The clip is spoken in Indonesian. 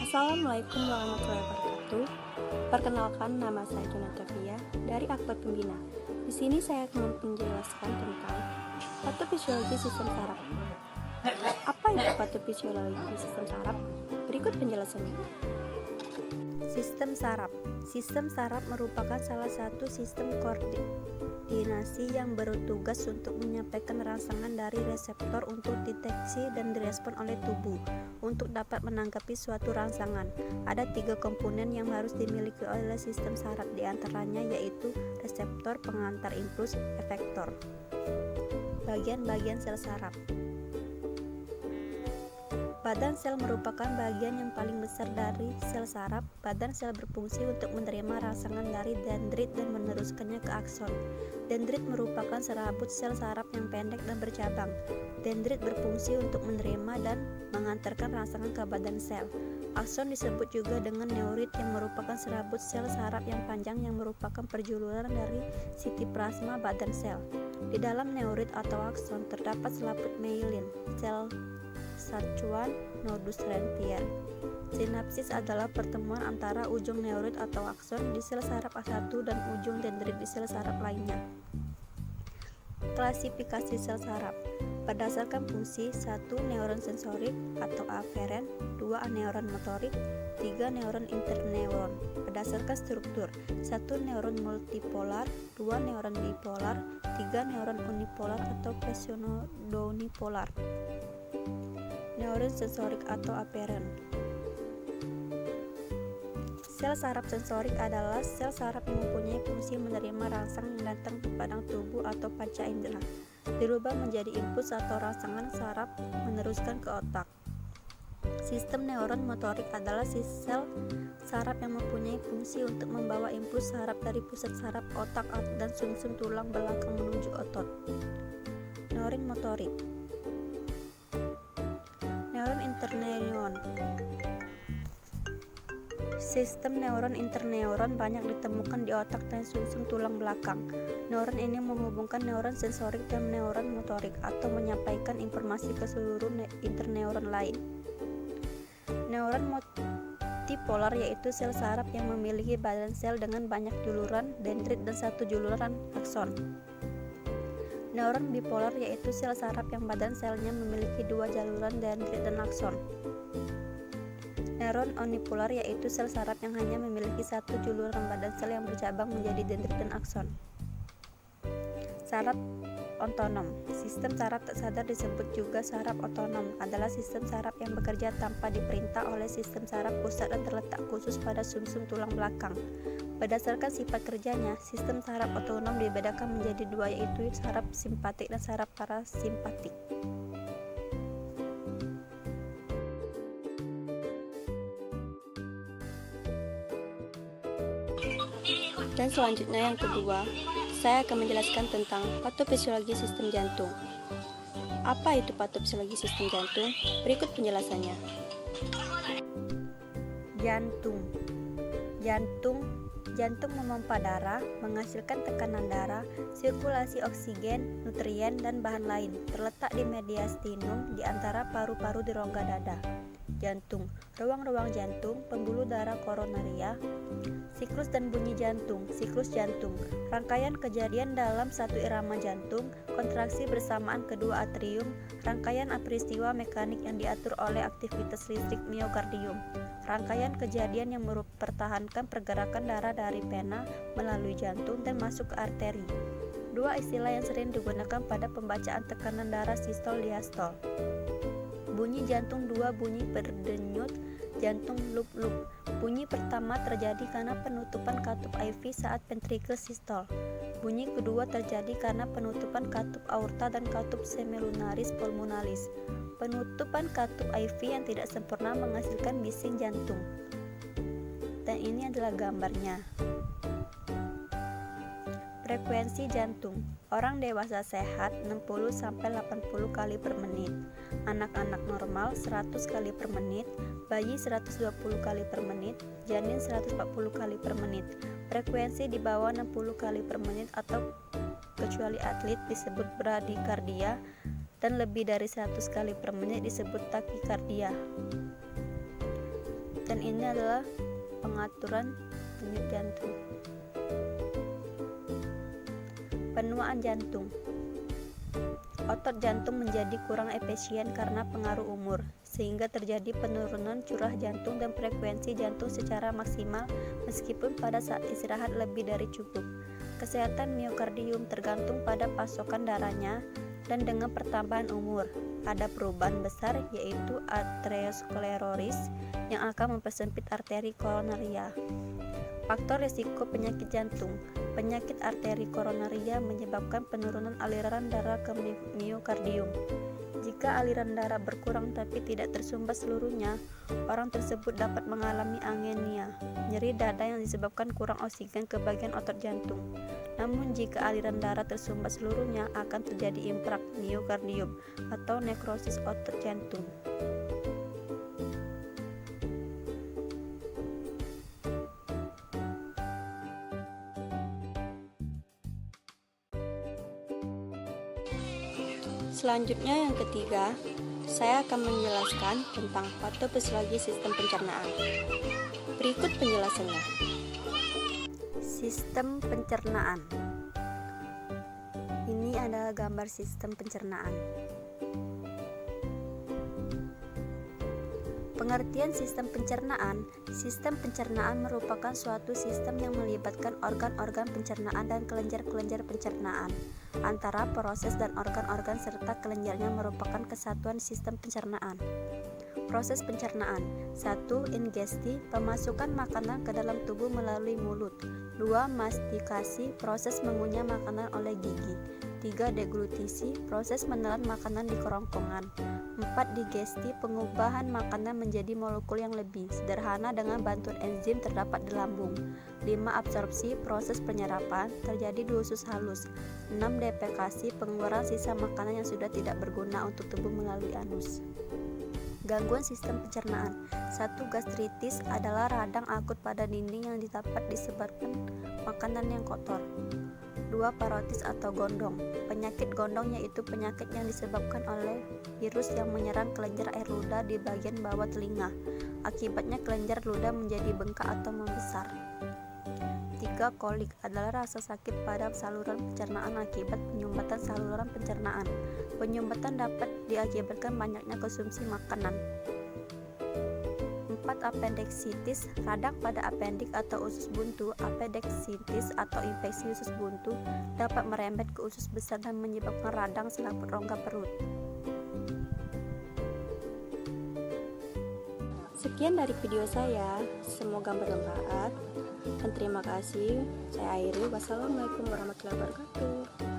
Assalamualaikum warahmatullahi wabarakatuh. Perkenalkan, nama saya Jonathan dari Akbar Pembina. Di sini saya akan menjelaskan tentang patofisiologi sistem saraf. Apa itu patofisiologi sistem saraf? Berikut penjelasannya. Sistem saraf merupakan salah satu sistem koordinasi yang bertugas untuk menyampaikan rangsangan dari reseptor untuk deteksi dan direspon oleh tubuh untuk dapat menanggapi suatu rangsangan. Ada 3 komponen yang harus dimiliki oleh sistem saraf, diantaranya yaitu reseptor, pengantar impuls, efektor. Bagian-bagian sel saraf. Badan sel merupakan bagian yang paling besar dari sel saraf. Badan sel berfungsi untuk menerima rangsangan dari dendrit dan meneruskannya ke akson. Dendrit merupakan serabut sel saraf yang pendek dan bercabang. Dendrit berfungsi untuk menerima dan mengantarkan rangsangan ke badan sel. Akson disebut juga dengan neurit yang merupakan serabut sel saraf yang panjang yang merupakan perjuluran dari sitoplasma badan sel. Di dalam neurit atau akson terdapat selaput myelin, sel sacuan, nodus rentier. Sinapsis adalah pertemuan antara ujung neurit atau akson di sel saraf A1 dan ujung dendrit di sel saraf lainnya. Klasifikasi sel saraf berdasarkan fungsi: 1. Neuron sensorik atau aferen, 2. Neuron motorik, 3. Neuron interneuron. Berdasarkan struktur: 1. Neuron multipolar, 2. Neuron bipolar, 3. Neuron unipolar atau pseudounipolar. Neuron sensorik atau aferen. Sel saraf sensorik adalah sel saraf yang mempunyai fungsi menerima rangsangan yang datang ke padang tubuh atau panca indera, dirubah menjadi impuls atau rangsangan saraf meneruskan ke otak. Sistem neuron motorik adalah sel saraf yang mempunyai fungsi untuk membawa impuls saraf dari pusat saraf otak dan sumsum tulang belakang menuju otot. Neuron motorik. Neuron interneuron. Sistem neuron interneuron banyak ditemukan di otak dan sumsum tulang belakang. Neuron ini menghubungkan neuron sensorik dan neuron motorik atau menyampaikan informasi ke seluruh interneuron lain. Neuron multipolar yaitu sel saraf yang memiliki badan sel dengan banyak juluran dendrit dan 1 juluran akson. Neuron bipolar yaitu sel saraf yang badan selnya memiliki 2 jaluran dendrit dan akson. Neuron unipolar yaitu sel saraf yang hanya memiliki 1 juluran badan sel yang bercabang menjadi dendrit dan akson. Saraf otonom. Sistem saraf tak sadar disebut juga saraf otonom, adalah sistem saraf yang bekerja tanpa diperintah oleh sistem saraf pusat dan terletak khusus pada sumsum tulang belakang. Berdasarkan sifat kerjanya, sistem saraf otonom dibedakan menjadi 2, yaitu saraf simpatik dan saraf parasimpatik. Dan selanjutnya yang kedua, saya akan menjelaskan tentang patofisiologi sistem jantung. Apa itu patofisiologi sistem jantung? Berikut penjelasannya. Jantung memompa darah, menghasilkan tekanan darah, sirkulasi oksigen, nutrien, dan bahan lain. Terletak di mediastinum di antara paru-paru di rongga dada. Jantung, ruang-ruang jantung, pembuluh darah koronaria. Siklus dan bunyi jantung. Siklus jantung, rangkaian kejadian dalam satu irama jantung, kontraksi bersamaan kedua atrium, rangkaian peristiwa mekanik yang diatur oleh aktivitas listrik miokardium. Rangkaian kejadian yang mempertahankan pergerakan darah dari vena melalui jantung dan masuk ke arteri. 2 istilah yang sering digunakan pada pembacaan tekanan darah sistol diastol. Bunyi jantung 2, bunyi berdenyut jantung loop-loop. Bunyi pertama terjadi karena penutupan katup IV saat ventricle sistol. Bunyi kedua terjadi karena penutupan katup aorta dan katup semilunaris pulmonalis. Penutupan katup IV yang tidak sempurna menghasilkan bising jantung. Dan ini adalah gambarnya. Frekuensi jantung. Orang dewasa sehat 60-80 kali per menit. Anak-anak normal 100 kali per menit. Bayi 120 kali per menit. Janin 140 kali per menit. Frekuensi di bawah 60 kali per menit atau kecuali atlet disebut bradikardia, dan lebih dari 100 kali per menit disebut takikardia. Dan ini adalah pengaturan denyut jantung. Penuaan jantung. Otot jantung menjadi kurang efisien karena pengaruh umur, sehingga terjadi penurunan curah jantung dan frekuensi jantung secara maksimal meskipun pada saat istirahat lebih dari cukup. Kesehatan miokardium tergantung pada pasokan darahnya dan dengan pertambahan umur. Ada perubahan besar yaitu aterosklerosis yang akan mempersempit arteri koronaria. Faktor risiko penyakit jantung. Penyakit arteri koronaria menyebabkan penurunan aliran darah ke miokardium. Jika aliran darah berkurang tapi tidak tersumbat seluruhnya, orang tersebut dapat mengalami angenia, nyeri dada yang disebabkan kurang oksigen ke bagian otot jantung. Namun jika aliran darah tersumbat seluruhnya, akan terjadi imprak miokardium atau nekrosis otot jantung. Selanjutnya yang ketiga, saya akan menjelaskan tentang patofisiologi sistem pencernaan. Berikut penjelasannya. Sistem pencernaan. Ini adalah gambar sistem pencernaan. Pengertian sistem pencernaan merupakan suatu sistem yang melibatkan organ-organ pencernaan dan kelenjar-kelenjar pencernaan. Antara proses dan organ-organ serta kelenjarnya merupakan kesatuan sistem pencernaan. Proses pencernaan. 1. Ingesti, pemasukan makanan ke dalam tubuh melalui mulut. 2. Mastikasi, proses mengunyah makanan oleh gigi. 3. Deglutisi, proses menelan makanan di kerongkongan. 4. Digesti, pengubahan makanan menjadi molekul yang lebih sederhana dengan bantuan enzim terdapat di lambung. 5. Absorpsi, proses penyerapan, terjadi di usus halus. 6. Defekasi, pengeluaran sisa makanan yang sudah tidak berguna untuk tubuh melalui anus. Gangguan sistem pencernaan. 1. Gastritis adalah radang akut pada dinding yang dapat disebabkan makanan yang kotor. 2. Parotis atau gondong. Penyakit gondong yaitu penyakit yang disebabkan oleh virus yang menyerang kelenjar air ludah di bagian bawah telinga. Akibatnya kelenjar ludah menjadi bengkak atau membesar. 3. Kolik adalah rasa sakit pada saluran pencernaan akibat penyumbatan saluran pencernaan. Penyumbatan dapat diakibatkan banyaknya konsumsi makanan. 4. Apendiksitis, radang pada apendik atau usus buntu. Apendiksitis atau infeksi usus buntu dapat merembet ke usus besar dan menyebabkan radang selaput rongga perut. Sekian dari video saya, semoga bermanfaat dan terima kasih. Saya akhiri. Wassalamualaikum warahmatullahi wabarakatuh.